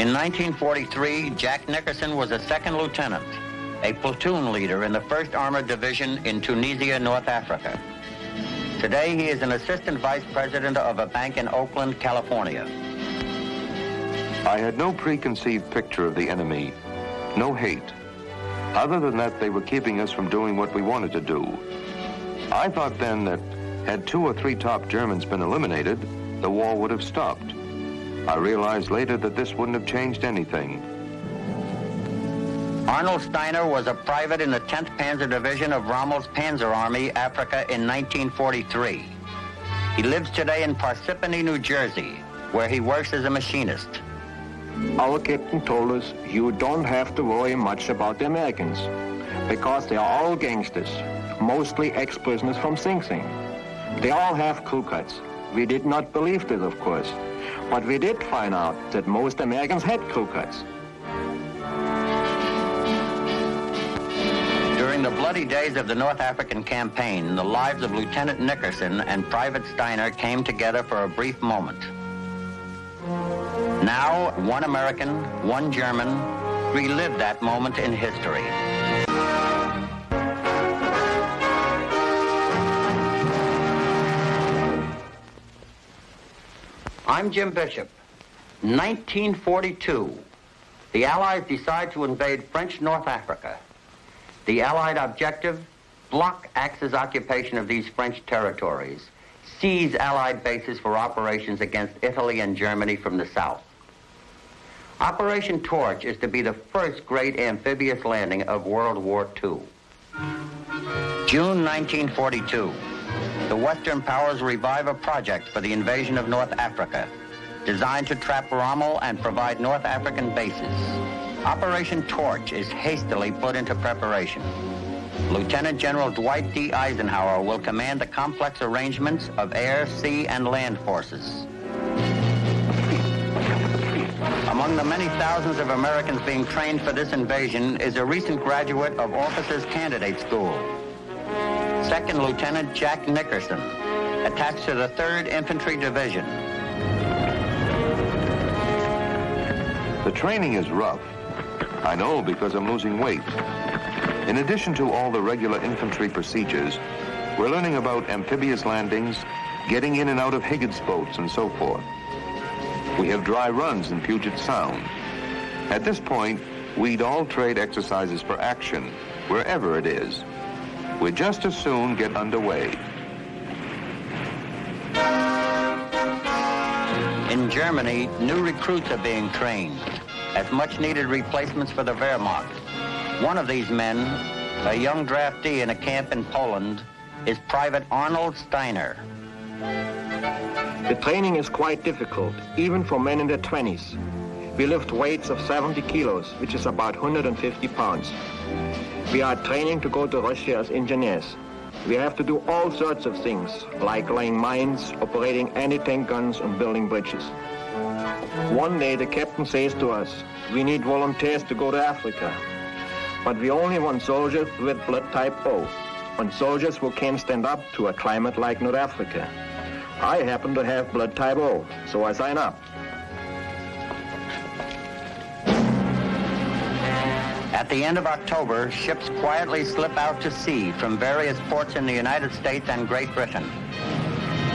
In 1943, Jack Nickerson was a second lieutenant, a platoon leader in the 1st Armored Division in Tunisia, North Africa. Today, he is an assistant vice president of a bank in Oakland, California. I had no preconceived picture of the enemy, no hate. Other than that, they were keeping us from doing what we wanted to do. I thought then that had 2 or 3 top Germans been eliminated, the war would have stopped. I realized later that this wouldn't have changed anything. Arnold Steiner was a private in the 10th Panzer Division of Rommel's Panzer Army, Africa, in 1943. He lives today in Parsippany, New Jersey, where he works as a machinist. Our captain told us you don't have to worry much about the Americans, because they are all gangsters, mostly ex-prisoners from Sing Sing. They all have crew cuts. We did not believe this, of course, but we did find out that most Americans had crew cuts. During the bloody days of the North African campaign, the lives of Lieutenant Nickerson and Private Steiner came together for a brief moment. Now, 1 American, 1 German, relive that moment in history. I'm Jim Bishop. 1942. The Allies decide to invade French North Africa. The Allied objective, block Axis occupation of these French territories, seize Allied bases for operations against Italy and Germany from the south. Operation Torch is to be the first great amphibious landing of World War II. June 1942. The Western powers revive a project for the invasion of North Africa, designed to trap Rommel and provide North African bases. Operation Torch is hastily put into preparation. Lieutenant General Dwight D. Eisenhower will command the complex arrangements of air, sea, and land forces. Among the many thousands of Americans being trained for this invasion is a recent graduate of Officers Candidate School, Second Lieutenant Jack Nickerson, attached to the 3rd Infantry Division. The training is rough. I know because I'm losing weight. In addition to all the regular infantry procedures, we're learning about amphibious landings, getting in and out of Higgins's boats, and so forth. We have dry runs in Puget Sound. At this point, we'd all trade exercises for action, wherever it is. We'd just as soon get underway. In Germany, new recruits are being trained as much-needed replacements for the Wehrmacht. One of these men, a young draftee in a camp in Poland, is Private Arnold Steiner. The training is quite difficult, even for men in their 20s. We lift weights of 70 kilos, which is about 150 pounds. We are training to go to Russia as engineers. We have to do all sorts of things, like laying mines, operating anti-tank guns, and building bridges. One day the captain says to us, we need volunteers to go to Africa. But we only want soldiers with blood type O, and soldiers who can stand up to a climate like North Africa. I happen to have blood type O, so I sign up. At the end of October, ships quietly slip out to sea from various ports in the United States and Great Britain.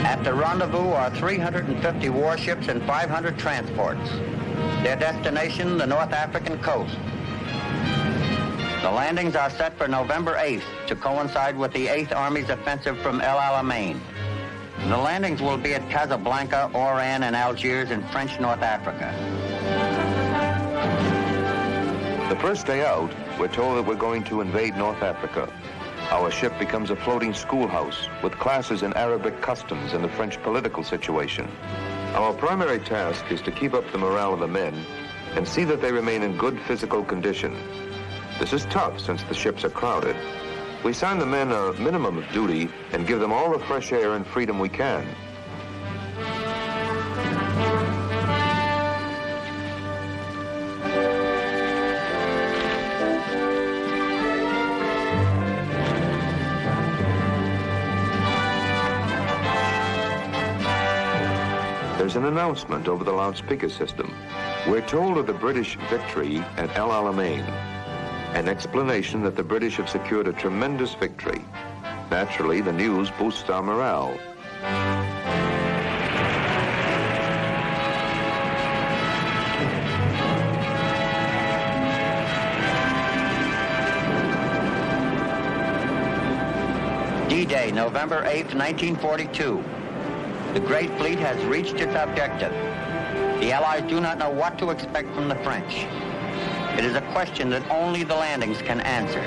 At the rendezvous are 350 warships and 500 transports. Their destination, the North African coast. The landings are set for November 8th to coincide with the 8th Army's offensive from El Alamein. The landings will be at Casablanca, Oran, and Algiers in French North Africa. The first day out, we're told that we're going to invade North Africa. Our ship becomes a floating schoolhouse with classes in Arabic customs and the French political situation. Our primary task is to keep up the morale of the men and see that they remain in good physical condition. This is tough since the ships are crowded. We assign the men a minimum of duty and give them all the fresh air and freedom we can. There's an announcement over the loudspeaker system. We're told of the British victory at El Alamein, an explanation that the British have secured a tremendous victory. Naturally, the news boosts our morale. D-Day, November 8, 1942. The Great Fleet has reached its objective. The Allies do not know what to expect from the French. It is a question that only the landings can answer.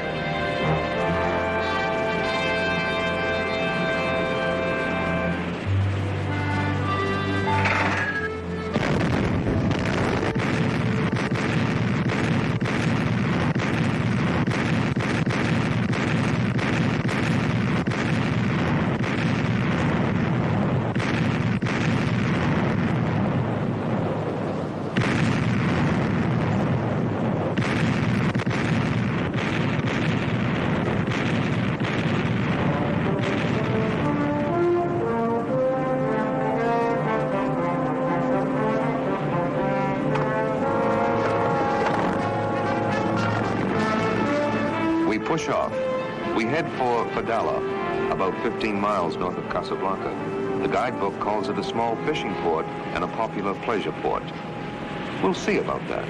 Push off. We head for Fadala, about 15 miles north of Casablanca. The guidebook calls it a small fishing port and a popular pleasure port. We'll see about that.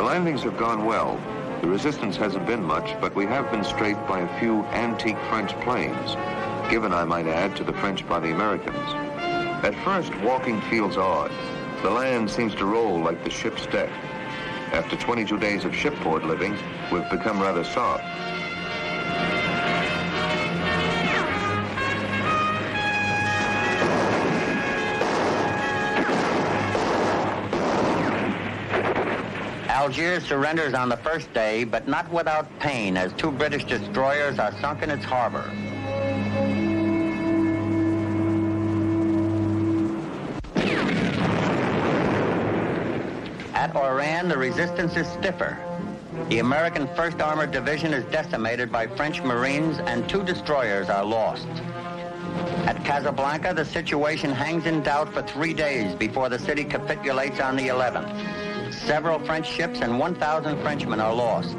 Landings have gone well. The resistance hasn't been much, but we have been strafed by a few antique French planes, given, I might add, to the French by the Americans. At first, walking feels odd. The land seems to roll like the ship's deck. After 22 days of shipboard living, we've become rather soft. Algiers surrenders on the first day, but not without pain, as 2 British destroyers are sunk in its harbor. At Oran, the resistance is stiffer. The American 1st Armored Division is decimated by French Marines, and 2 destroyers are lost. At Casablanca, the situation hangs in doubt for 3 days before the city capitulates on the 11th. Several French ships and 1,000 Frenchmen are lost.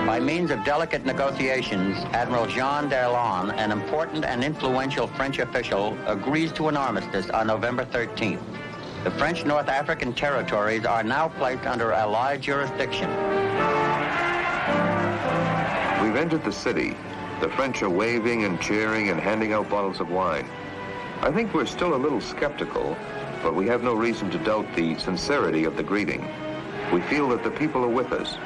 By means of delicate negotiations, Admiral Jean d'Erlon, an important and influential French official, agrees to an armistice on November 13th. The French North African territories are now placed under Allied jurisdiction. We've entered the city. The French are waving and cheering and handing out bottles of wine. I think we're still a little skeptical, but we have no reason to doubt the sincerity of the greeting. We feel that the people are with us.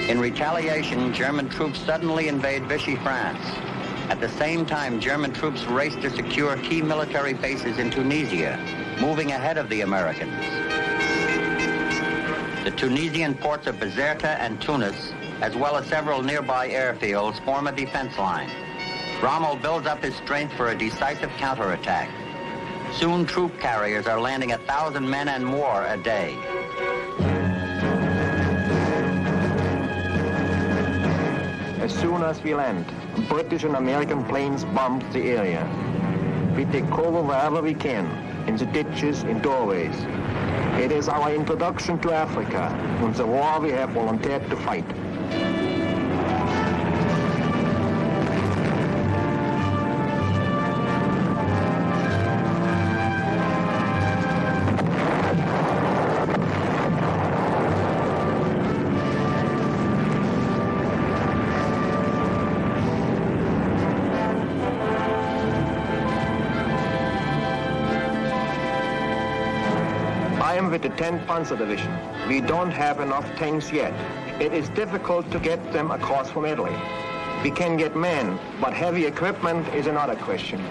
In retaliation, German troops suddenly invade Vichy, France. At the same time, German troops race to secure key military bases in Tunisia, moving ahead of the Americans. The Tunisian ports of Bizerta and Tunis, as well as several nearby airfields, form a defense line. Rommel builds up his strength for a decisive counterattack. Soon, troop carriers are landing 1,000 men and more a day. As soon as we land, British and American planes bomb the area. We take cover wherever we can, in the ditches, in doorways. It is our introduction to Africa, and the war we have volunteered to fight. I am with the 10th Panzer Division. We don't have enough tanks yet. It is difficult to get them across from Italy. We can get men, but heavy equipment is another question.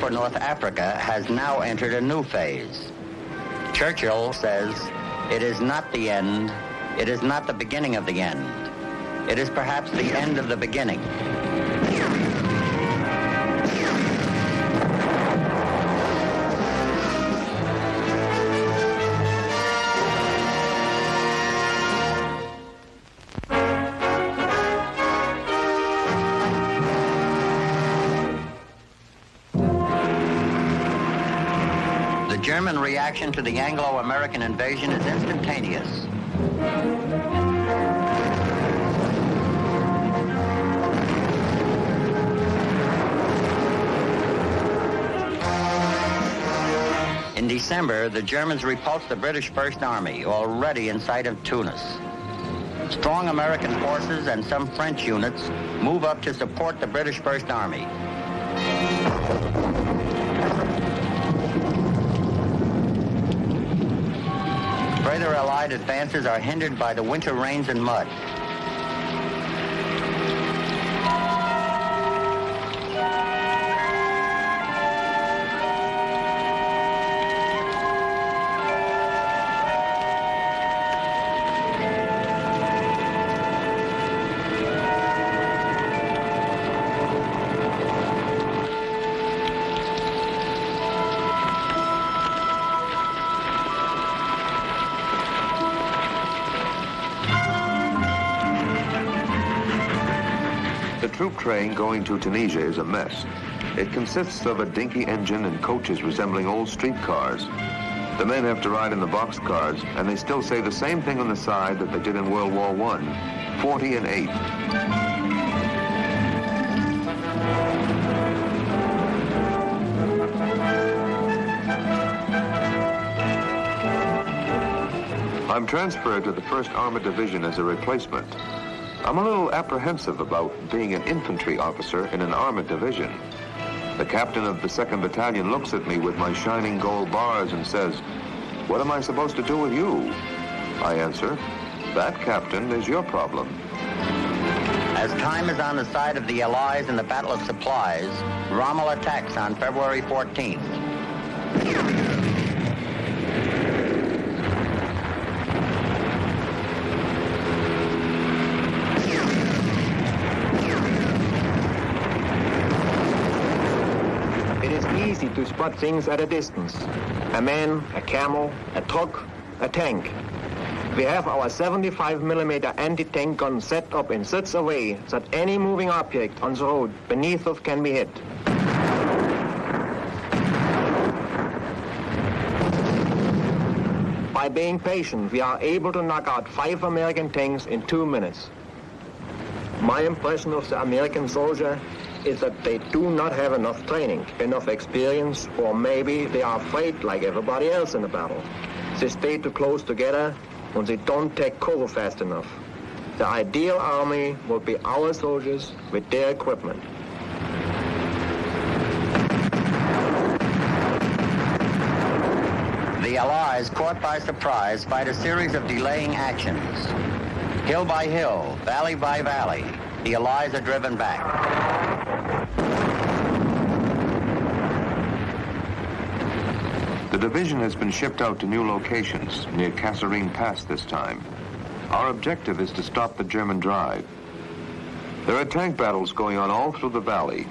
For North Africa has now entered a new phase. Churchill says, "It is not the end, it is not the beginning of the end. It is perhaps the end of the beginning." The German reaction to the Anglo-American invasion is instantaneous. In December, the Germans repulsed the British First Army, already in sight of Tunis. Strong American forces and some French units move up to support the British First Army. Further Allied advances are hindered by the winter rains and mud. The troop train going to Tunisia is a mess. It consists of a dinky engine and coaches resembling old streetcars. The men have to ride in the boxcars, and they still say the same thing on the side that they did in World War I, 40 and 8. I'm transferred to the 1st Armored Division as a replacement. I'm a little apprehensive about being an infantry officer in an armored division. The captain of the 2nd Battalion looks at me with my shining gold bars and says, "What am I supposed to do with you?" I answer, "That, Captain, is your problem." As time is on the side of the Allies in the Battle of Supplies, Rommel attacks on February 14th. Easy to spot things at a distance. A man, a camel, a truck, a tank. We have our 75mm anti-tank gun set up in such a way that any moving object on the road beneath us can be hit. By being patient, we are able to knock out 5 American tanks in 2 minutes. My impression of the American soldier is that they do not have enough training, enough experience, or maybe they are afraid like everybody else in the battle. They stay too close together and they don't take cover fast enough. The ideal army would be our soldiers with their equipment. The Allies, caught by surprise, fight a series of delaying actions. Hill by hill, valley by valley, the Allies are driven back. The division has been shipped out to new locations near Kasserine Pass this time. Our objective is to stop the German drive. There are tank battles going on all through the valley.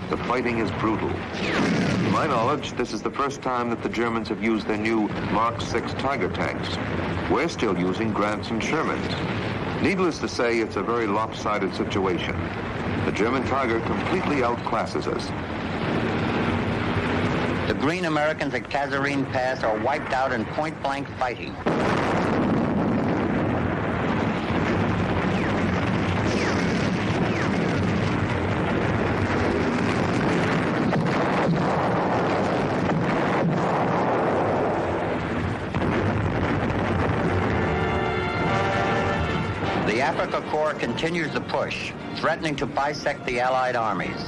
the fighting is brutal. To my knowledge, this is the first time that the Germans have used their new Mark 6 Tiger tanks. We're still using Grants and Shermans. Needless to say, it's a very lopsided situation. The German Tiger completely outclasses us. The green Americans at Kasserine Pass are wiped out in point-blank fighting. The Africa Corps continues the push, threatening to bisect the Allied armies.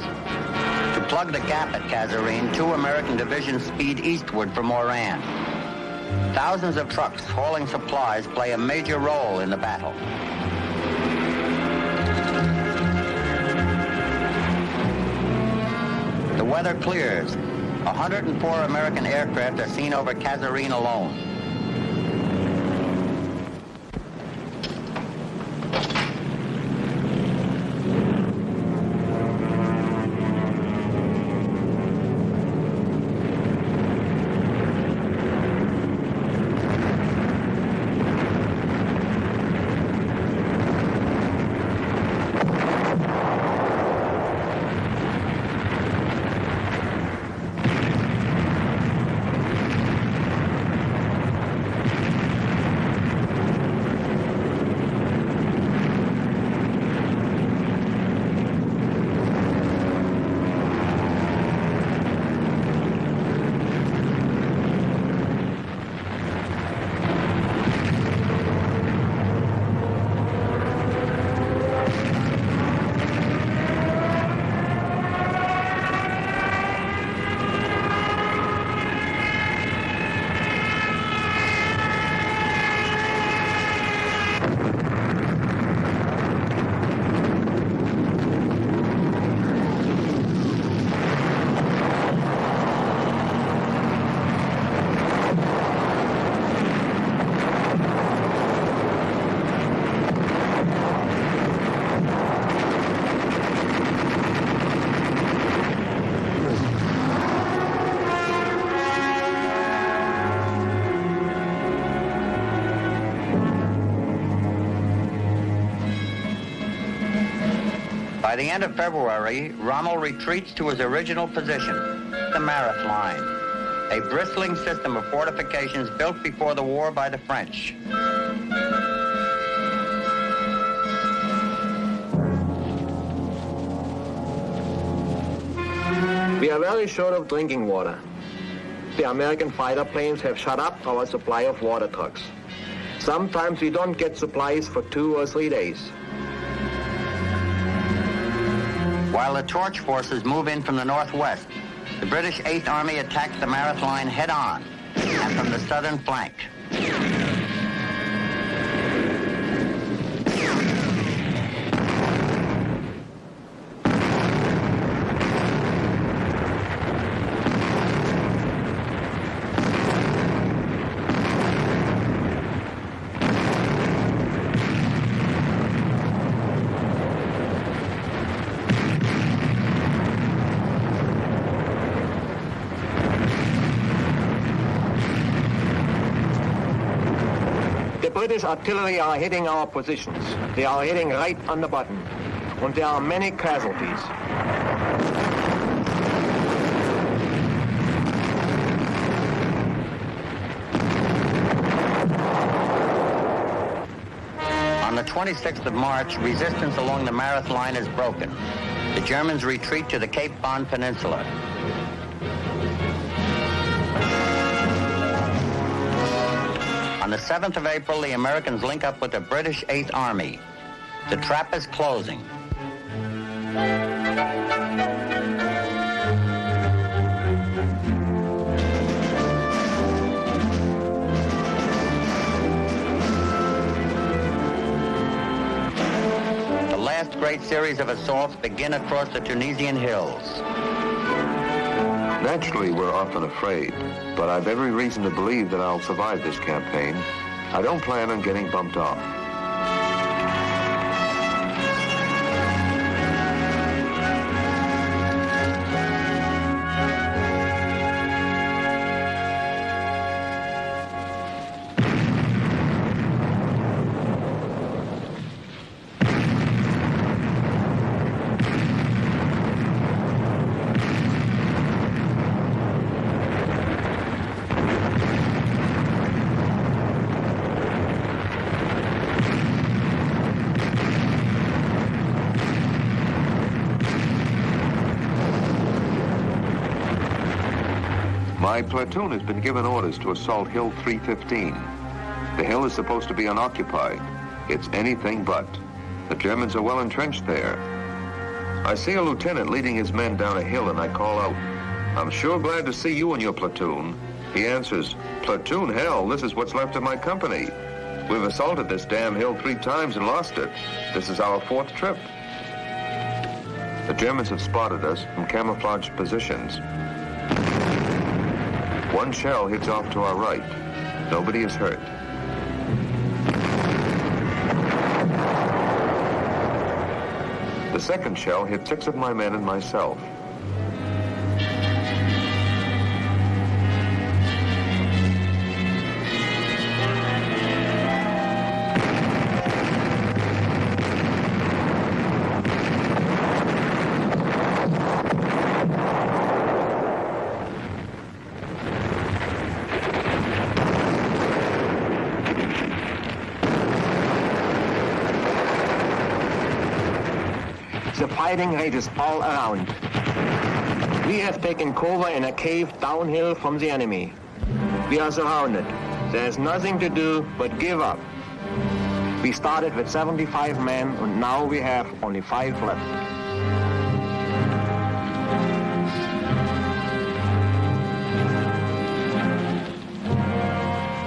To plug the gap at Kasserine, 2 American divisions speed eastward from Oran. Thousands of trucks hauling supplies play a major role in the battle. The weather clears. 104 American aircraft are seen over Kasserine alone. By the end of February, Rommel retreats to his original position, the Battleline, a bristling system of fortifications built before the war by the French. We are very short of drinking water. The American fighter planes have shut up our supply of water trucks. Sometimes we don't get supplies for 2 or 3 days. While the torch forces move in from the northwest, the British 8th Army attacks the Battleline head-on and from the southern flank. The British artillery are hitting our positions. They are hitting right on the button. And there are many casualties. On the 26th of March, resistance along the Battleline is broken. The Germans retreat to the Cape Bon Peninsula. On the 7th of April, the Americans link up with the British 8th Army. The trap is closing. The last great series of assaults begin across the Tunisian hills. Naturally, we're often afraid, but I've every reason to believe that I'll survive this campaign. I don't plan on getting bumped off. My platoon has been given orders to assault Hill 315. The hill is supposed to be unoccupied. It's anything but. The Germans are well entrenched there. I see a lieutenant leading his men down a hill, and I call out, "I'm sure glad to see you and your platoon." He answers, "Platoon, hell, this is what's left of my company. We've assaulted this damn hill 3 times and lost it. This is our 4th trip." The Germans have spotted us from camouflaged positions. One shell hits off to our right. Nobody is hurt. The second shell hit 6 of my men and myself. The fighting rages all around. We have taken cover in a cave downhill from the enemy. We are surrounded. There is nothing to do but give up. We started with 75 men and now we have only 5 left.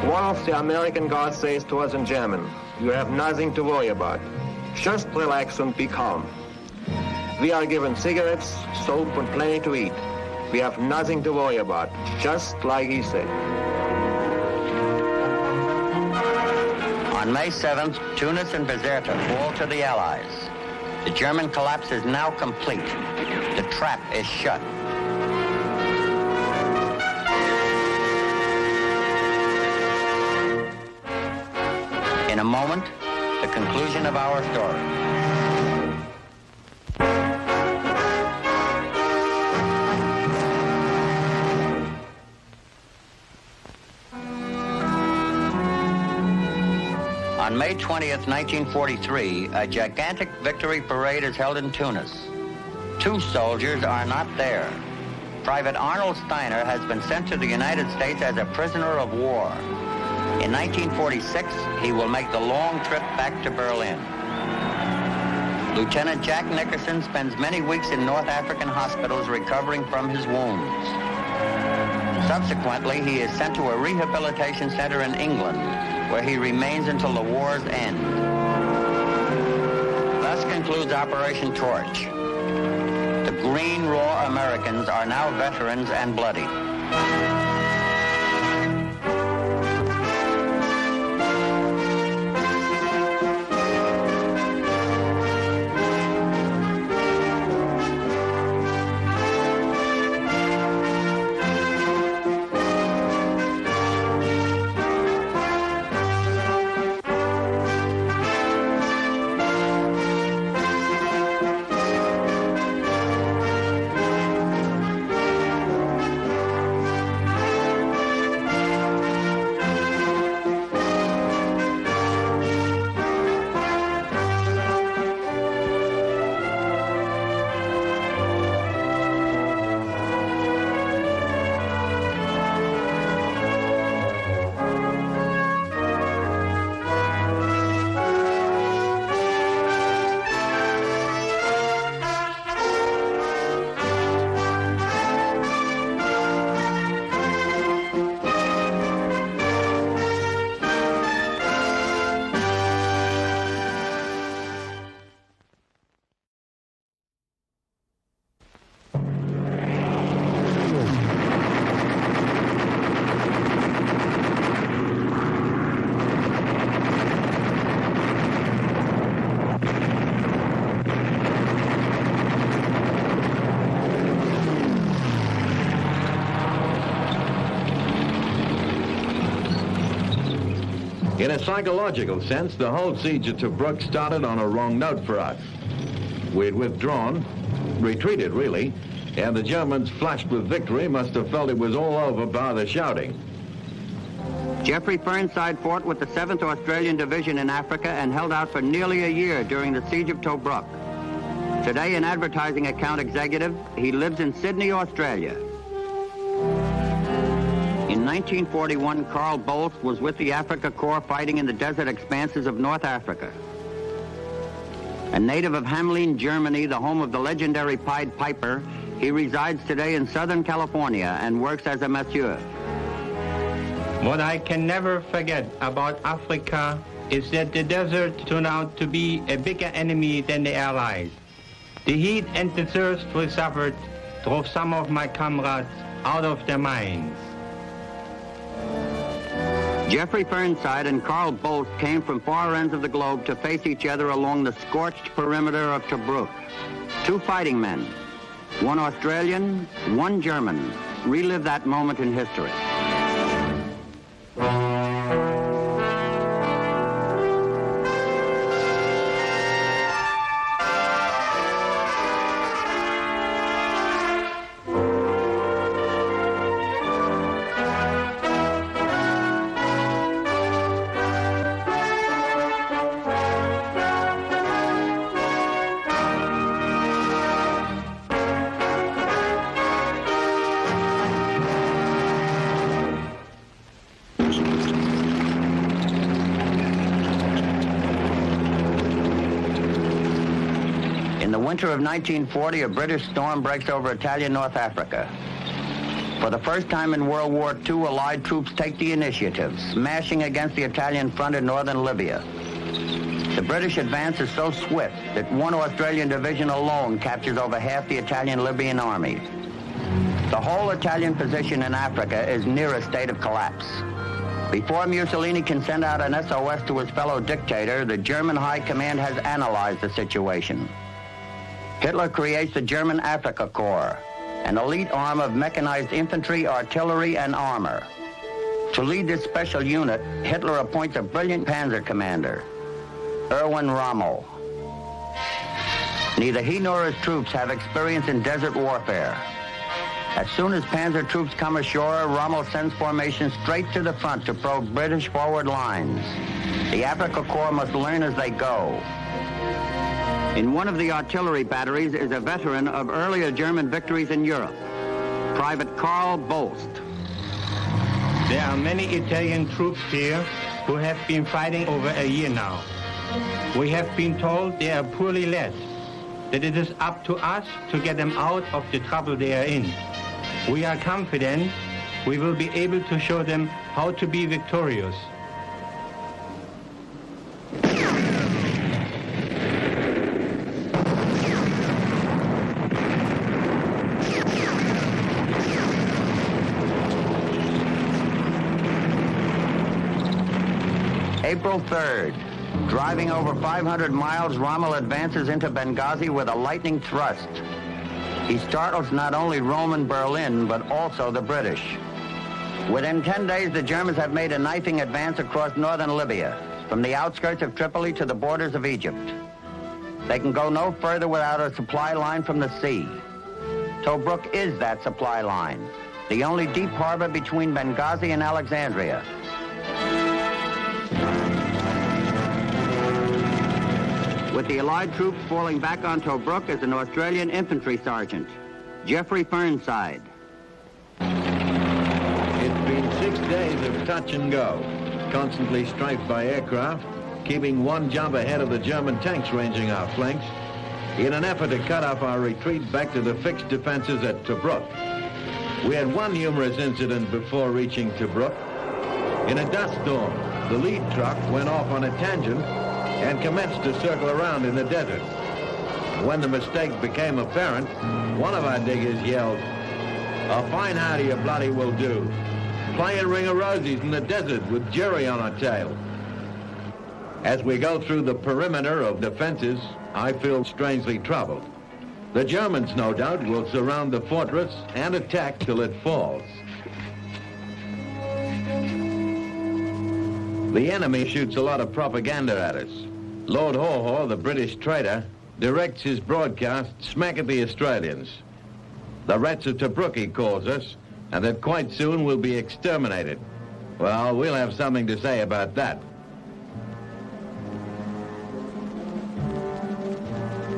One of the American guards says to us in German, "You have nothing to worry about. Just relax and be calm." We are given cigarettes, soap, and plenty to eat. We have nothing to worry about, just like he said. On May 7th, Tunis and Bizerta fall to the Allies. The German collapse is now complete. The trap is shut. In a moment, the conclusion of our story. On May 20th, 1943, a gigantic victory parade is held in Tunis. 2 soldiers are not there. Private Arnold Steiner has been sent to the United States as a prisoner of war. In 1946, he will make the long trip back to Berlin. Lieutenant Jack Nickerson spends many weeks in North African hospitals recovering from his wounds. Subsequently, he is sent to a rehabilitation center in England, where he remains until the war's end. Thus concludes Operation Torch. The green, raw Americans are now veterans and bloody. In a psychological sense, the whole siege of Tobruk started on a wrong note for us. We'd withdrawn, retreated really, and the Germans, flushed with victory, must have felt it was all over by the shouting. Geoffrey Burnside fought with the 7th Australian Division in Africa and held out for nearly a year during the siege of Tobruk. Today, an advertising account executive, he lives in Sydney, Australia. In 1941, Karl Bolst was with the Afrika Korps fighting in the desert expanses of North Africa. A native of Hamelin, Germany, the home of the legendary Pied Piper, he resides today in Southern California and works as a masseur. What I can never forget about Africa is that the desert turned out to be a bigger enemy than the Allies. The heat and the thirst we suffered drove some of my comrades out of their minds. Jeffrey Fernside and Karl Bolst came from far ends of the globe to face each other along the scorched perimeter of Tobruk. Two fighting men, one Australian, one German, relive that moment in history. In the winter of 1940, a British storm breaks over Italian North Africa. For the first time in World War II, Allied troops take the initiative, smashing against the Italian front in northern Libya. The British advance is so swift that one Australian division alone captures over half the Italian-Libyan army. The whole Italian position in Africa is near a state of collapse. Before Mussolini can send out an SOS to his fellow dictator, the German High Command has analyzed the situation. Hitler creates the German Afrika Korps, an elite arm of mechanized infantry, artillery, and armor. To lead this special unit, Hitler appoints a brilliant panzer commander, Erwin Rommel. Neither he nor his troops have experience in desert warfare. As soon as panzer troops come ashore, Rommel sends formations straight to the front to probe British forward lines. The Afrika Korps must learn as they go. In one of the artillery batteries is a veteran of earlier German victories in Europe, Private Karl Bolst. There are many Italian troops here who have been fighting over a year now. We have been told they are poorly led, that it is up to us to get them out of the trouble they are in. We are confident we will be able to show them how to be victorious. April 3rd, driving over 500 miles, Rommel advances into Benghazi with a lightning thrust. He startles not only Rome and Berlin, but also the British. Within 10 days, the Germans have made a knifing advance across northern Libya, from the outskirts of Tripoli to the borders of Egypt. They can go no further without a supply line from the sea. Tobruk is that supply line, the only deep harbor between Benghazi and Alexandria. With the Allied troops falling back on Tobruk is an Australian infantry sergeant, Jeffrey Fernside. It's been 6 days of touch and go, constantly strafed by aircraft, keeping one jump ahead of the German tanks ranging our flanks, in an effort to cut off our retreat back to the fixed defenses at Tobruk. We had one humorous incident before reaching Tobruk. In a dust storm, the lead truck went off on a tangent and commenced to circle around in the desert. When the mistake became apparent, one of our diggers yelled, "A fine howdy you bloody will do. Playing Ring of Rosies in the desert with Jerry on our tail." As we go through the perimeter of defenses, I feel strangely troubled. The Germans, no doubt, will surround the fortress and attack till it falls. The enemy shoots a lot of propaganda at us. Lord Haw-Haw, the British traitor, directs his broadcast smack at the Australians. The rats of Tobruk, he calls us, and that quite soon we'll be exterminated. Well, we'll have something to say about that.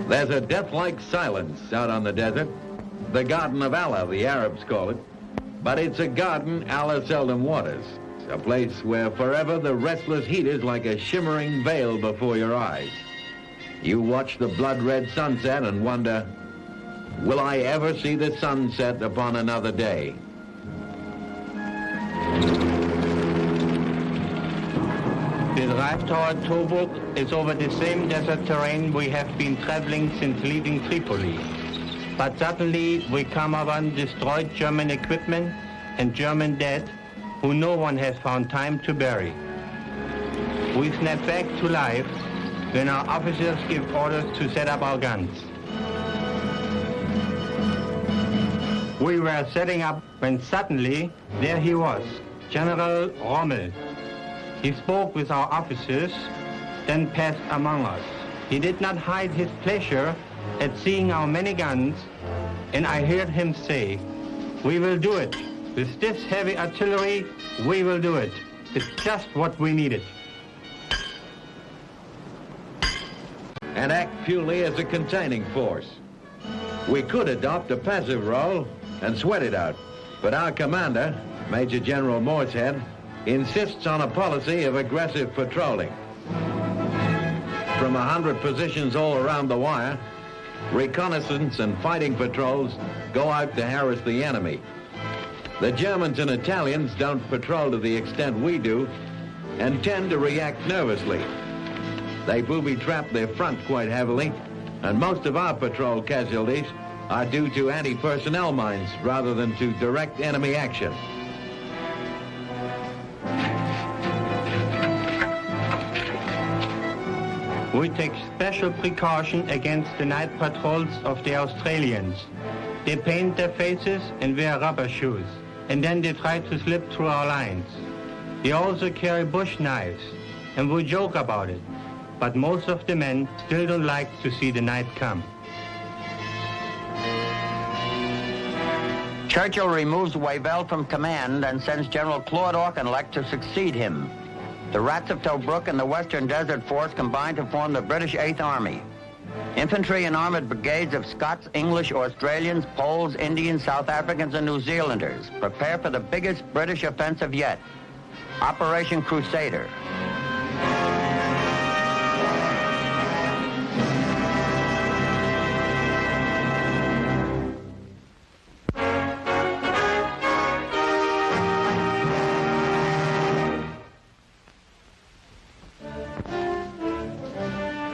There's a death-like silence out on the desert. The Garden of Allah, the Arabs call it. But it's a garden a la seldom waters, a place where forever the restless heat is like a shimmering veil before your eyes. You watch the blood-red sunset and wonder, will I ever see the sunset upon another day? The drive toward Tobruk is over the same desert terrain we have been traveling since leaving Tripoli. But suddenly we come upon destroyed German equipment and German dead who no one has found time to bury. We snap back to life when our officers give orders to set up our guns. We were setting up when suddenly there he was, General Rommel. He spoke with our officers, then passed among us. He did not hide his pleasure at seeing our many guns, and I heard him say, "We will do it. With this heavy artillery, we will do it. It's just what we needed." And act purely as a containing force. We could adopt a passive role and sweat it out, but our commander, Major General Mooreshead, insists on a policy of aggressive patrolling. From 100 positions all around the wire, reconnaissance and fighting patrols go out to harass the enemy. The Germans and Italians don't patrol to the extent we do and tend to react nervously. They booby-trap their front quite heavily, and most of our patrol casualties are due to anti-personnel mines rather than to direct enemy action. We take special precaution against the night patrols of the Australians. They paint their faces and wear rubber shoes, and then they try to slip through our lines. They also carry bush knives, and we joke about it. But most of the men still don't like to see the night come. Churchill removes Wavell from command and sends General Claude Auchinleck to succeed him. The Rats of Tobruk and the Western Desert Force combine to form the British 8th Army. Infantry and armored brigades of Scots, English, Australians, Poles, Indians, South Africans, and New Zealanders prepare for the biggest British offensive yet, Operation Crusader.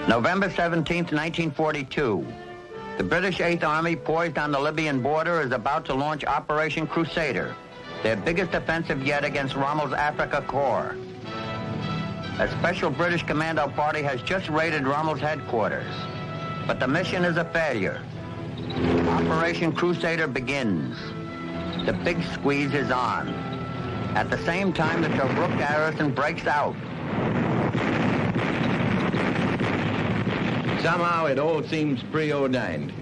November 17th, 1942. The British 8th Army, poised on the Libyan border, is about to launch Operation Crusader, their biggest offensive yet against Rommel's Africa Corps. A special British commando party has just raided Rommel's headquarters, but the mission is a failure. Operation Crusader begins. The big squeeze is on. At the same time, the Tobruk garrison breaks out. Somehow it all seems preordained.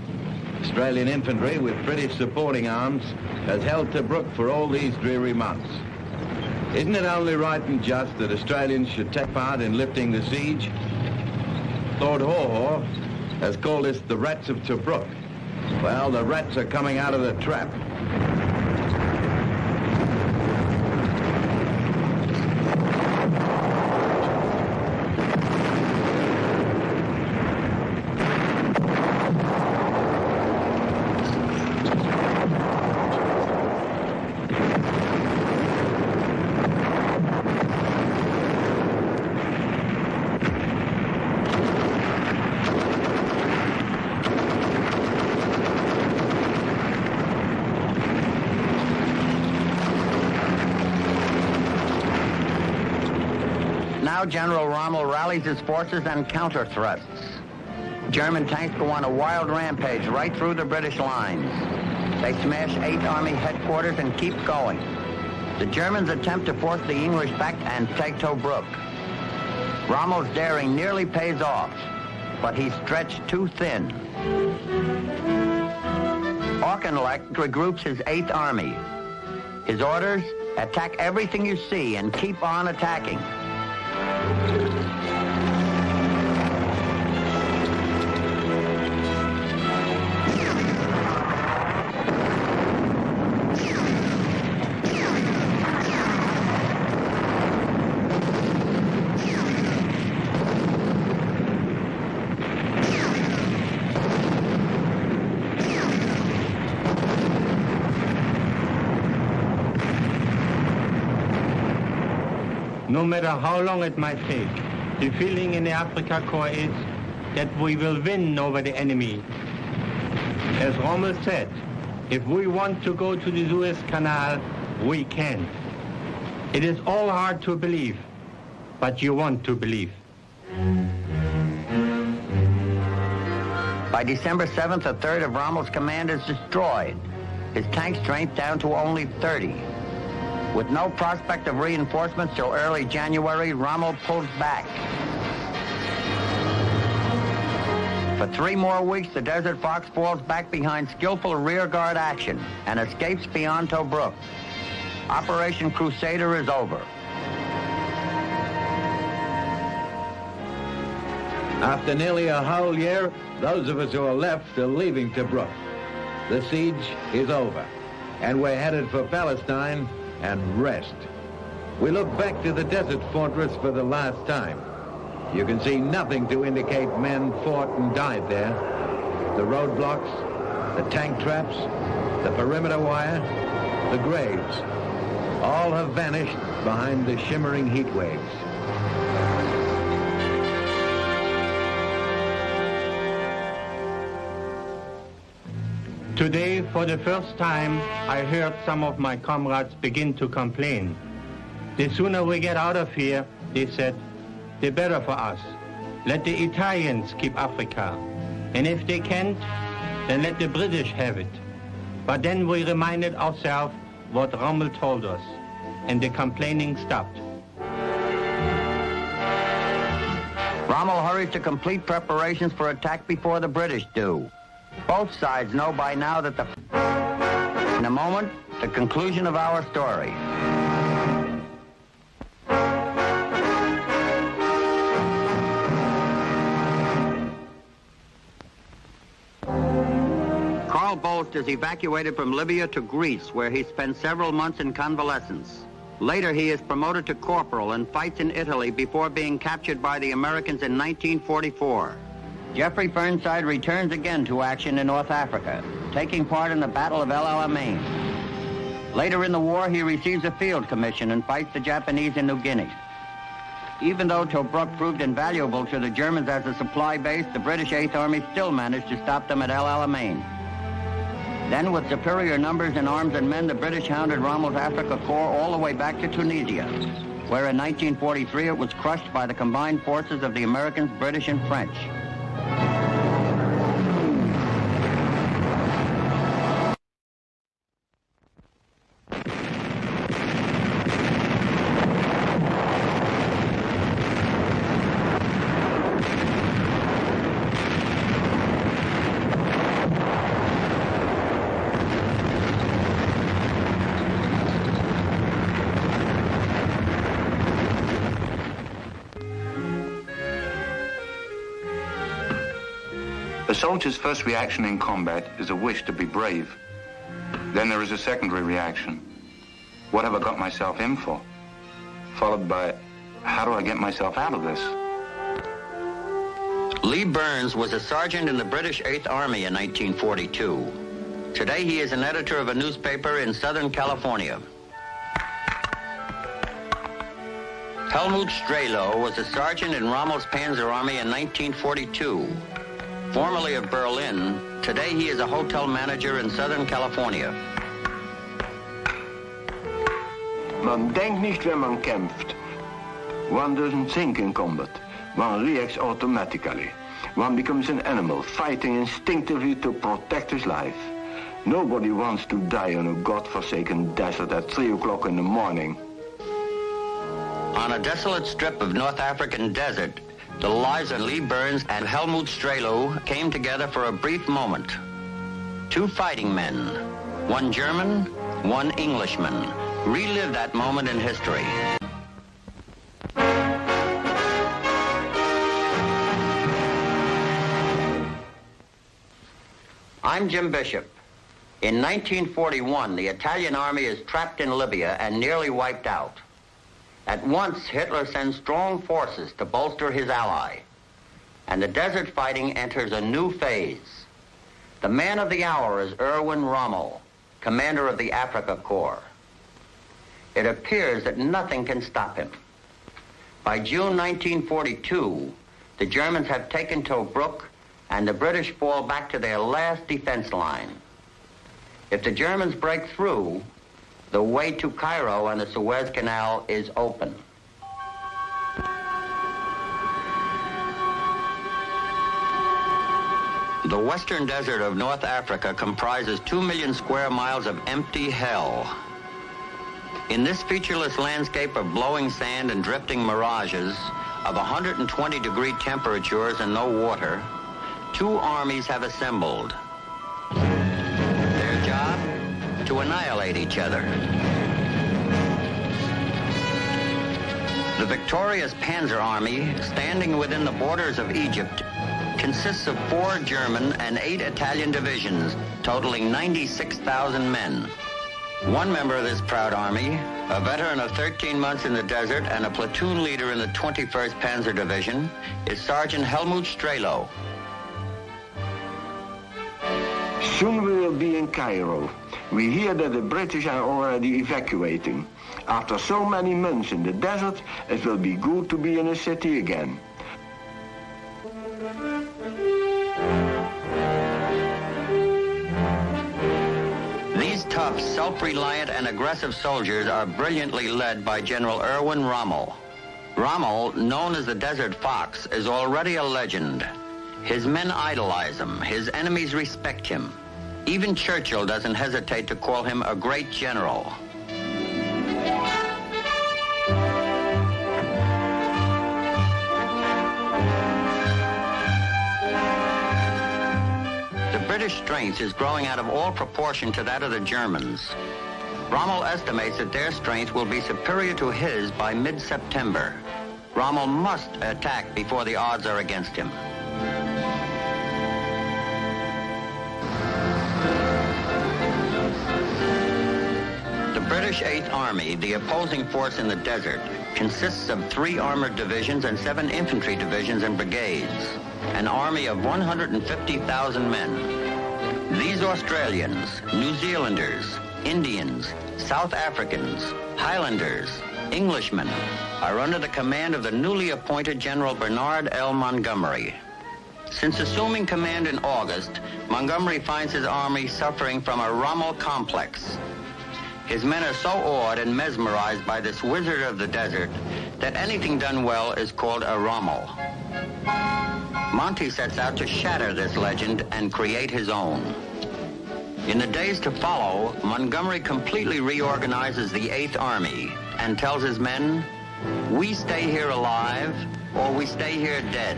Australian infantry with British supporting arms has held Tobruk for all these dreary months. Isn't it only right and just that Australians should take part in lifting the siege? Lord Haw has called us the Rats of Tobruk. Well, the rats are coming out of the trap. Now General Rommel rallies his forces and counter-thrusts. German tanks go on a wild rampage right through the British lines. They smash 8th Army headquarters and keep going. The Germans attempt to force the English back and take Tobruk. Rommel's daring nearly pays off, but he's stretched too thin. Auchinleck regroups his 8th Army. His orders, attack everything you see and keep on attacking. no matter how long it might take. The feeling in the Afrika Korps is that we will win over the enemy. As Rommel said, if we want to go to the Suez Canal, we can. It is all hard to believe, but you want to believe. By December 7th, a third of Rommel's command is destroyed, his tank strength down to only 30. With no prospect of reinforcements till early January, Rommel pulls back. For 3 more weeks, the Desert Fox falls back behind skillful rearguard action and escapes beyond Tobruk. Operation Crusader is over. After nearly a whole year, those of us who are left are leaving Tobruk. The siege is over, and we're headed for Palestine and rest. We look back to the desert fortress for the last time. You can see nothing to indicate men fought and died there. The roadblocks, the tank traps, the perimeter wire, the graves, all have vanished behind the shimmering heat waves. Today, for the first time, I heard some of my comrades begin to complain. The sooner we get out of here, they said, the better for us. Let the Italians keep Africa. And if they can't, then let the British have it. But then we reminded ourselves what Rommel told us, and the complaining stopped. Rommel hurries to complete preparations for attack before the British do. Both sides know by now that in a moment, the conclusion of our story. Karl Bolst is evacuated from Libya to Greece, where he spends several months in convalescence. Later, he is promoted to corporal and fights in Italy before being captured by the Americans in 1944. Geoffrey Burnside returns again to action in North Africa, taking part in the Battle of El Alamein. Later in the war, he receives a field commission and fights the Japanese in New Guinea. Even though Tobruk proved invaluable to the Germans as a supply base, the British Eighth Army still managed to stop them at El Alamein. Then, with superior numbers in arms and men, the British hounded Rommel's Afrika Korps all the way back to Tunisia, where in 1943 it was crushed by the combined forces of the Americans, British, and French. A soldier's first reaction in combat is a wish to be brave. Then there is a secondary reaction. What have I got myself in for? Followed by, how do I get myself out of this? Lee Burns was a sergeant in the British Eighth Army in 1942. Today he is an editor of a newspaper in Southern California. Helmut Strelo was a sergeant in Rommel's Panzer Army in 1942. Formerly of Berlin, today he is a hotel manager in Southern California. Man denkt nicht, wenn man kämpft. One doesn't think in combat. One reacts automatically. One becomes an animal, fighting instinctively to protect his life. Nobody wants to die on a godforsaken desert at 3 o'clock in the morning. On a desolate strip of North African desert, the lives of Lee Burns and Helmut Strelo came together for a brief moment. 2 fighting men, one German, one Englishman, relived that moment in history. I'm Jim Bishop. In 1941, the Italian army is trapped in Libya and nearly wiped out. At once, Hitler sends strong forces to bolster his ally, and the desert fighting enters a new phase. The man of the hour is Erwin Rommel, commander of the Afrika Korps. It appears that nothing can stop him. By June 1942, the Germans have taken Tobruk, and the British fall back to their last defense line. If the Germans break through, the way to Cairo and the Suez Canal is open. The western desert of North Africa comprises 2 million square miles of empty hell. In this featureless landscape of blowing sand and drifting mirages, of 120-degree temperatures and no water, two armies have assembled. Their job? To annihilate each other. The victorious Panzer Army, standing within the borders of Egypt, consists of 4 German and 8 Italian divisions, totaling 96,000 men. One member of this proud army, a veteran of 13 months in the desert and a platoon leader in the 21st Panzer Division, is Sergeant Helmut Strelo. Soon we will be in Cairo. We hear that the British are already evacuating. After so many months in the desert, it will be good to be in a city again. These tough, self-reliant, and aggressive soldiers are brilliantly led by General Erwin Rommel. Rommel, known as the Desert Fox, is already a legend. His men idolize him. His enemies respect him. Even Churchill doesn't hesitate to call him a great general. The British strength is growing out of all proportion to that of the Germans. Rommel estimates that their strength will be superior to his by mid-September. Rommel must attack before the odds are against him. The British 8th Army, the opposing force in the desert, consists of 3 armored divisions and 7 infantry divisions and brigades, an army of 150,000 men. These Australians, New Zealanders, Indians, South Africans, Highlanders, Englishmen are under the command of the newly appointed General Bernard L. Montgomery. Since assuming command in August, Montgomery finds his army suffering from a Rommel complex. His men are so awed and mesmerized by this wizard of the desert that anything done well is called a Rommel. Monty sets out to shatter this legend and create his own. In the days to follow, Montgomery completely reorganizes the 8th Army and tells his men, "We stay here alive or we stay here dead."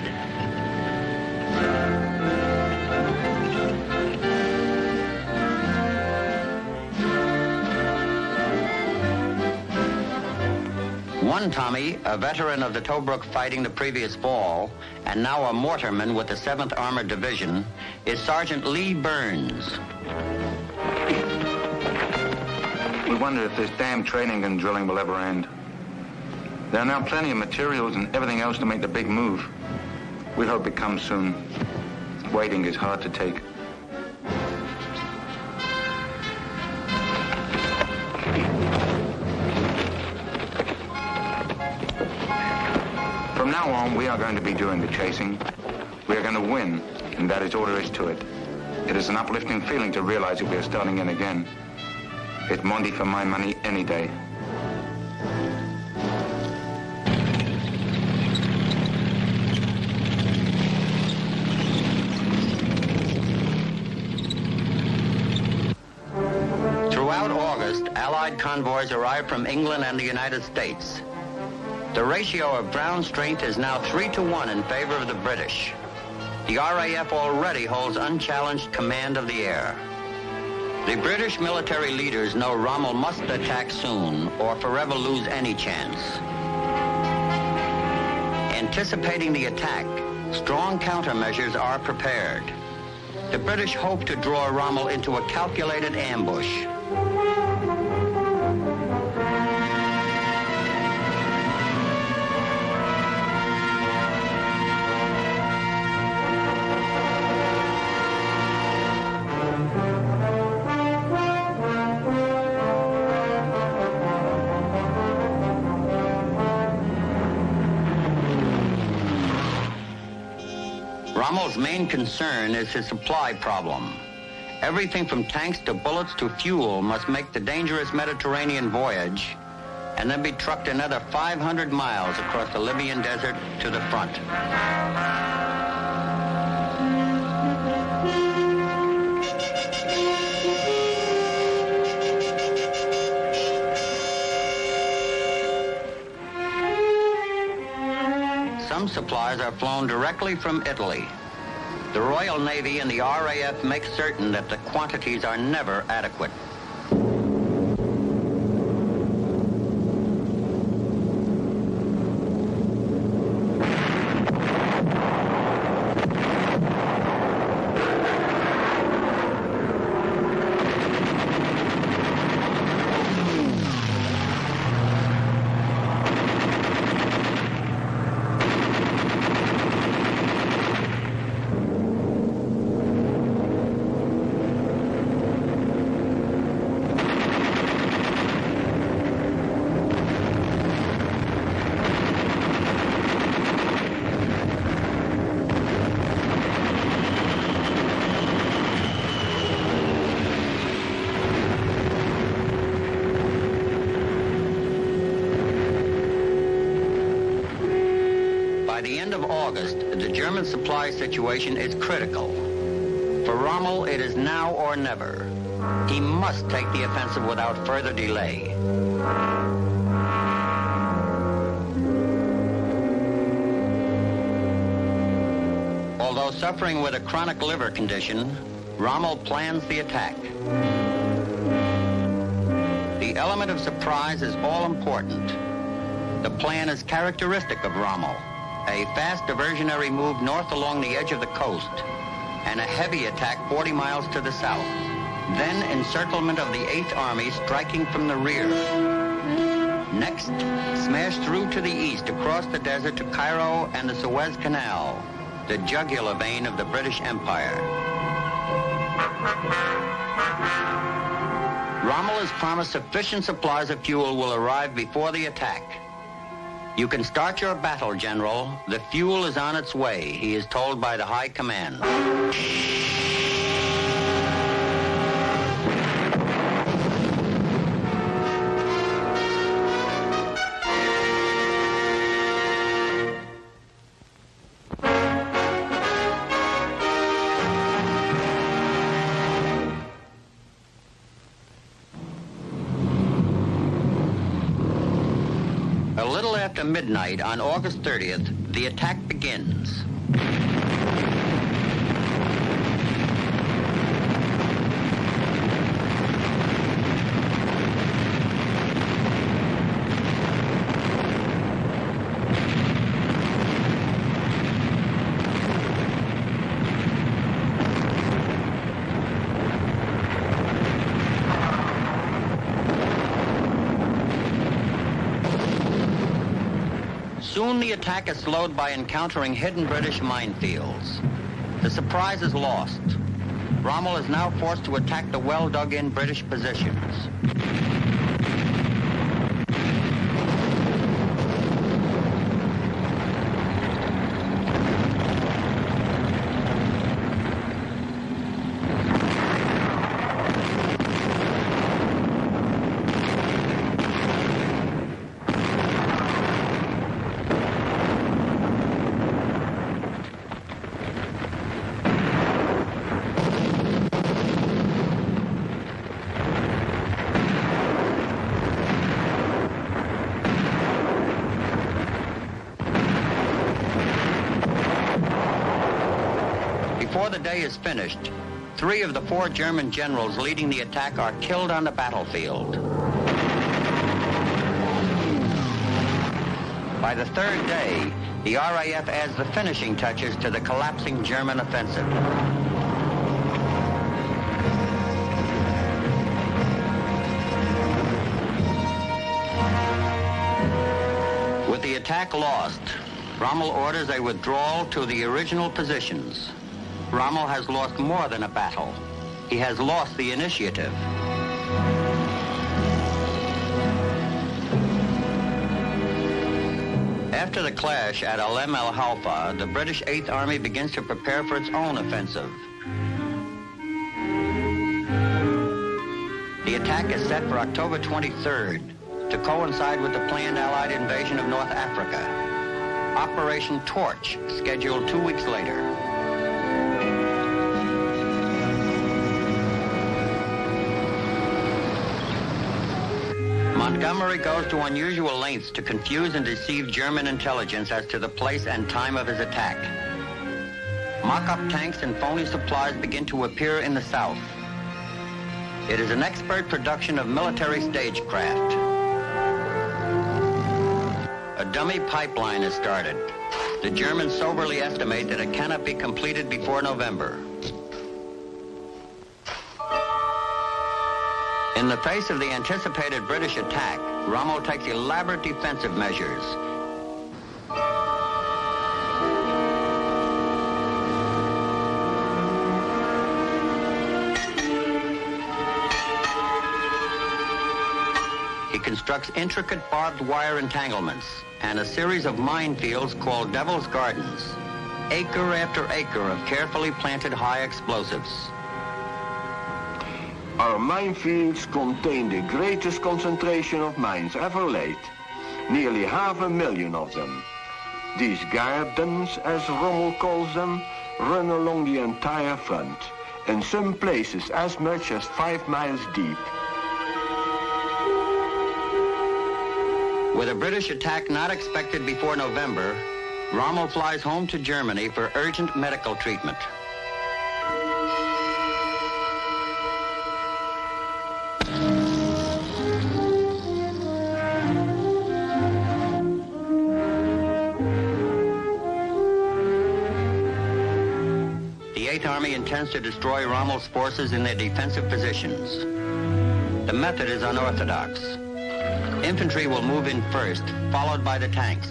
One Tommy, a veteran of the Tobruk fighting the previous fall, and now a mortarman with the 7th Armored Division, is Sergeant Lee Burns. We wonder if this damn training and drilling will ever end. There are now plenty of materials and everything else to make the big move. We hope it comes soon. Waiting is hard to take. From now on, we are going to be doing the chasing. We are going to win, and that is all there is to it. It is an uplifting feeling to realize that we are starting in again. It's Monty for my money any day. Throughout August, Allied convoys arrived from England and the United States. The ratio of ground strength is now 3-to-1 in favor of the British. The RAF already holds unchallenged command of the air. The British military leaders know Rommel must attack soon or forever lose any chance. Anticipating the attack, strong countermeasures are prepared. The British hope to draw Rommel into a calculated ambush. Rommel's main concern is his supply problem. Everything from tanks to bullets to fuel must make the dangerous Mediterranean voyage and then be trucked another 500 miles across the Libyan desert to the front. Some supplies are flown directly from Italy. The Royal Navy and the RAF make certain that the quantities are never adequate. By the end of August, the German supply situation is critical. For Rommel, it is now or never. He must take the offensive without further delay. Although suffering with a chronic liver condition, Rommel plans the attack. The element of surprise is all important. The plan is characteristic of Rommel. A fast diversionary move north along the edge of the coast, and a heavy attack 40 miles to the south. Then encirclement of the 8th Army striking from the rear. Next, smash through to the east across the desert to Cairo and the Suez Canal, the jugular vein of the British Empire. Rommel has promised sufficient supplies of fuel will arrive before the attack. You can start your battle, General. The fuel is on its way, he is told by the High Command. A little after midnight on August 30th, the attack begins. Soon the attack is slowed by encountering hidden British minefields. The surprise is lost. Rommel is now forced to attack the well-dug-in British positions. Before the day is finished, 3 of the 4 German generals leading the attack are killed on the battlefield. By the 3rd day, the RAF adds the finishing touches to the collapsing German offensive. With the attack lost, Rommel orders a withdrawal to the original positions. Rommel has lost more than a battle. He has lost the initiative. After the clash at Alem El Halfa, the British 8th Army begins to prepare for its own offensive. The attack is set for October 23rd to coincide with the planned Allied invasion of North Africa. Operation Torch, scheduled 2 weeks later. Montgomery goes to unusual lengths to confuse and deceive German intelligence as to the place and time of his attack. Mock-up tanks and phony supplies begin to appear in the south. It is an expert production of military stagecraft. A dummy pipeline is started. The Germans soberly estimate that it cannot be completed before November. In the face of the anticipated British attack, Rommel takes elaborate defensive measures. He constructs intricate barbed wire entanglements and a series of minefields called Devil's Gardens, acre after acre of carefully planted high explosives. Our minefields contain the greatest concentration of mines ever laid, nearly 500,000 of them. These gardens, as Rommel calls them, run along the entire front, in some places as much as 5 miles deep. With a British attack not expected before November, Rommel flies home to Germany for urgent medical treatment. The 8th Army intends to destroy Rommel's forces in their defensive positions. The method is unorthodox. Infantry will move in first, followed by the tanks.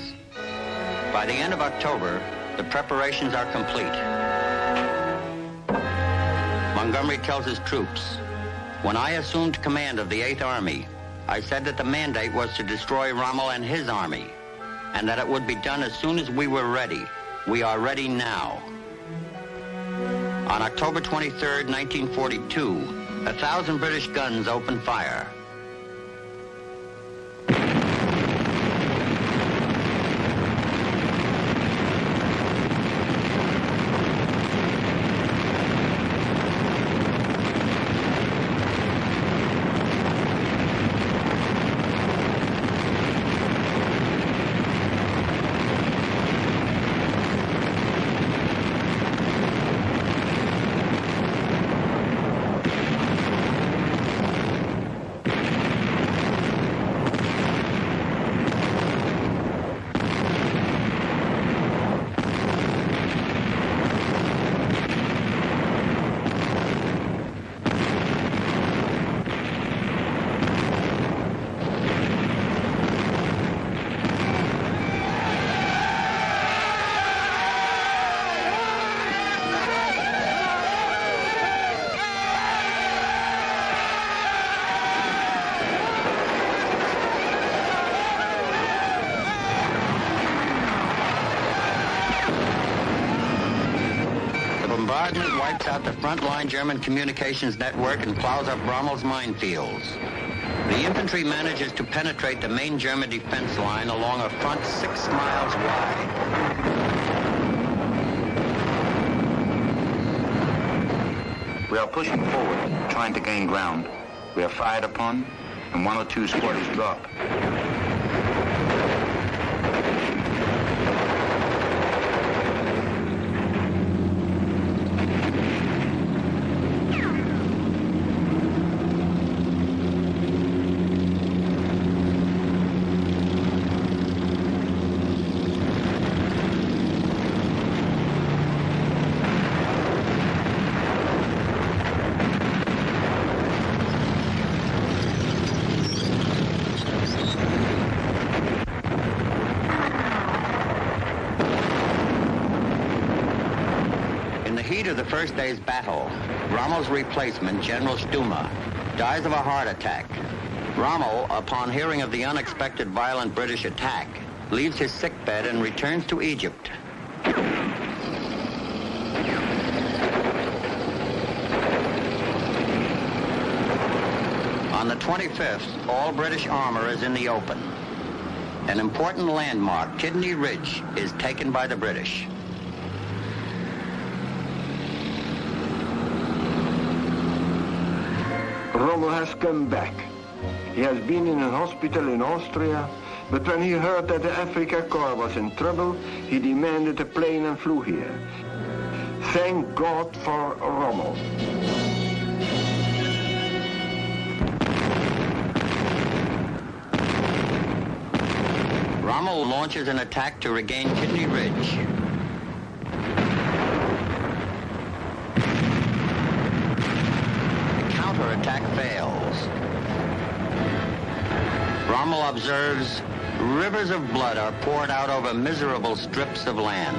By the end of October, the preparations are complete. Montgomery tells his troops, "When I assumed command of the 8th Army, I said that the mandate was to destroy Rommel and his army, and that it would be done as soon as we were ready. We are ready now." On October 23rd, 1942, 1,000 British guns opened fire. Bombardment wipes out the front-line German communications network and plows up Rommel's minefields. The infantry manages to penetrate the main German defense line along a front 6 miles wide. We are pushing forward, trying to gain ground. We are fired upon, and 1 or 2 squads drop. Of the first day's battle, Rommel's replacement, General Stumme, dies of a heart attack. Rommel, upon hearing of the unexpected violent British attack, leaves his sickbed and returns to Egypt. On the 25th, all British armor is in the open. An important landmark, Kidney Ridge, is taken by the British. Rommel has come back. He has been in a hospital in Austria, but when he heard that the Afrika Korps was in trouble, he demanded a plane and flew here. Thank God for Rommel. Rommel launches an attack to regain Kidney Ridge. The counterattack fails. Rommel observes rivers of blood are poured out over miserable strips of land.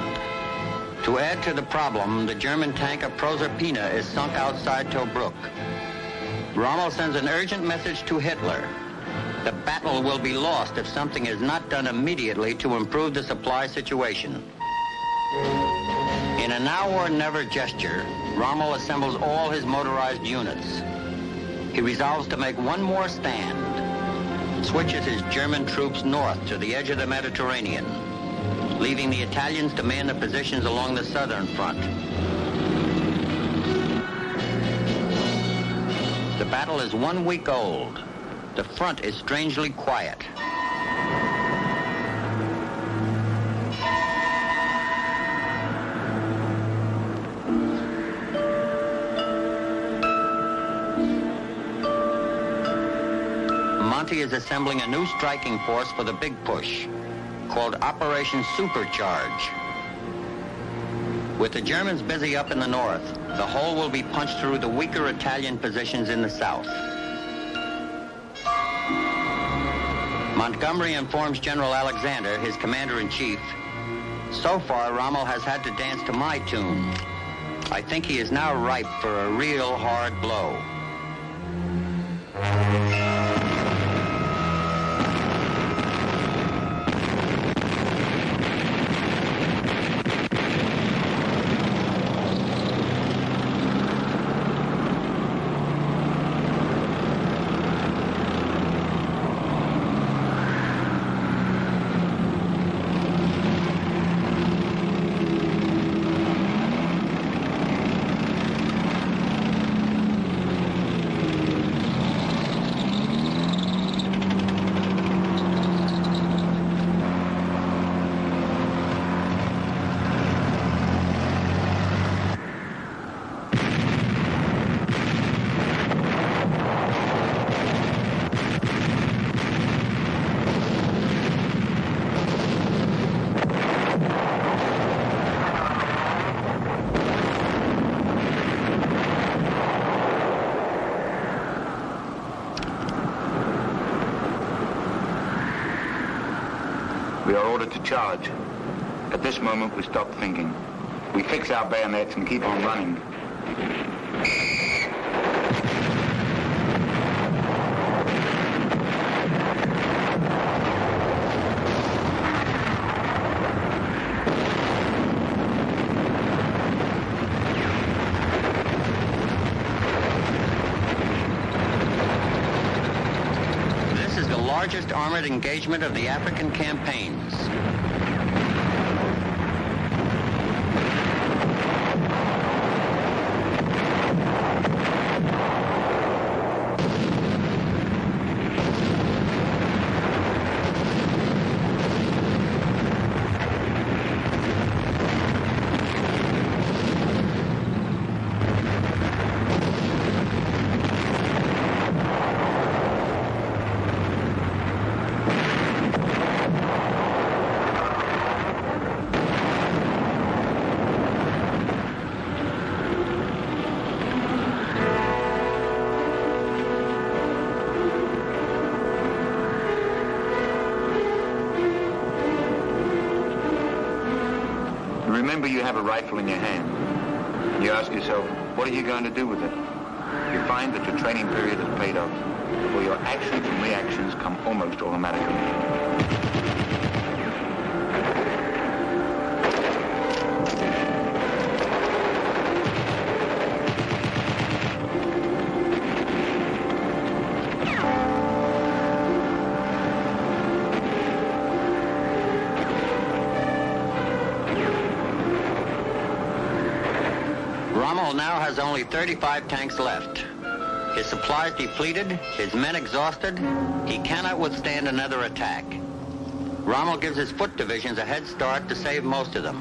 To add to the problem, the German tanker Proserpina is sunk outside Tobruk. Rommel sends an urgent message to Hitler. The battle will be lost if something is not done immediately to improve the supply situation. In a now or never gesture, Rommel assembles all his motorized units. He resolves to make one more stand, switches his German troops north to the edge of the Mediterranean, leaving the Italians to man the positions along the southern front. The battle is 1 week old. The front is strangely quiet. Monty is assembling a new striking force for the big push, called Operation Supercharge. With the Germans busy up in the north, the whole will be punched through the weaker Italian positions in the south. Montgomery informs General Alexander, his commander-in-chief, so far Rommel has had to dance to my tune. I think he is now ripe for a real hard blow. We are ordered to charge. At this moment, we stop thinking. We fix our bayonets and keep on running. Largest armored engagement of the African campaigns. Remember, you have a rifle in your hand. You ask yourself, what are you going to do with it? You find that your training period has paid off, for your actions and reactions come almost automatically. Rommel now has only 35 tanks left. His supplies depleted, his men exhausted, he cannot withstand another attack. Rommel gives his foot divisions a head start to save most of them,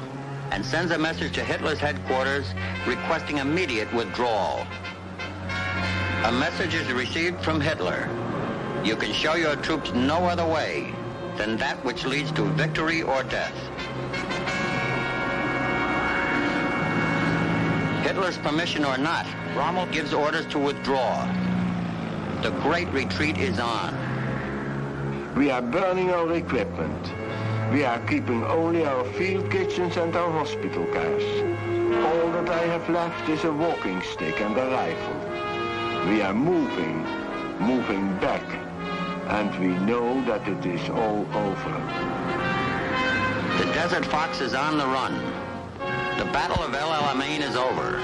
and sends a message to Hitler's headquarters requesting immediate withdrawal. A message is received from Hitler. You can show your troops no other way than that which leads to victory or death. Hitler's permission or not, Rommel gives orders to withdraw. The Great Retreat is on. We are burning our equipment. We are keeping only our field kitchens and our hospital cars. All that I have left is a walking stick and a rifle. We are moving back, and we know that it is all over. The Desert Fox is on the run. The Battle of El Alamein is over.